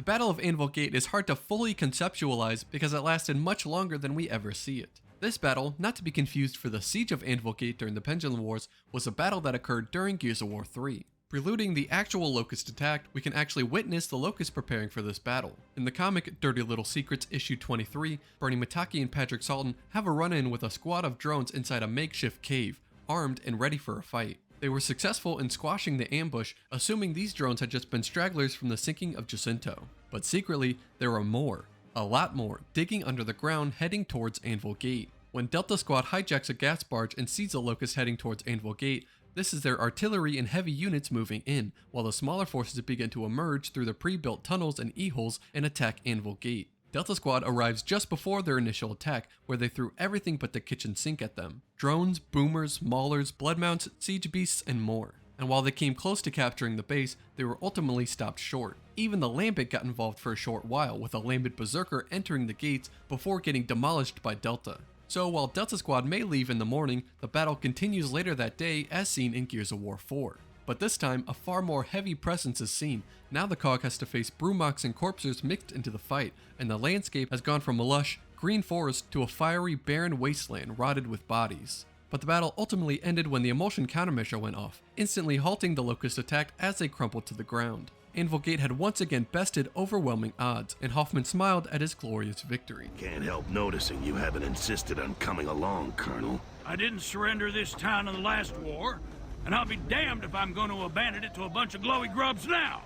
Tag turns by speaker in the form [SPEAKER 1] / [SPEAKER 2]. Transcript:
[SPEAKER 1] The Battle of Anvil Gate is hard to fully conceptualize because it lasted much longer than we ever see it. This battle, not to be confused for the Siege of Anvil Gate during the Pendulum Wars, was a battle that occurred during Gears of War 3. Preluding the actual Locust attack, we can actually witness the Locust preparing for this battle. In the comic Dirty Little Secrets issue 23, Bernie Mataki and Patrick Sultan have a run-in with a squad of drones inside a makeshift cave, armed and ready for a fight. They were successful in squashing the ambush, assuming these drones had just been stragglers from the sinking of Jacinto. But secretly, there were more, a lot more, digging under the ground heading towards Anvil Gate. When Delta Squad hijacks a gas barge and sees the Locust heading towards Anvil Gate, this is their artillery and heavy units moving in, while the smaller forces begin to emerge through the pre-built tunnels and e-holes and attack Anvil Gate. Delta Squad arrives just before their initial attack, where they threw everything but the kitchen sink at them. Drones, boomers, maulers, blood mounts, siege beasts, and more. And while they came close to capturing the base, they were ultimately stopped short. Even the Lambent got involved for a short while, with a Lambent Berserker entering the gates before getting demolished by Delta. So while Delta Squad may leave in the morning, the battle continues later that day as seen in Gears of War 4. But this time, a far more heavy presence is seen. Now the COG has to face Brumaks and Corpsers mixed into the fight, and the landscape has gone from a lush, green forest to a fiery, barren wasteland rotted with bodies. But the battle ultimately ended when the emulsion countermeasure went off, instantly halting the Locust attack as they crumpled to the ground. Anvil Gate had once again bested overwhelming odds, and Hoffman smiled at his glorious victory.
[SPEAKER 2] Can't help noticing you haven't insisted on coming along, Colonel.
[SPEAKER 3] I didn't surrender this town in the last war, and I'll be damned if I'm going to abandon it to a bunch of glowy grubs now.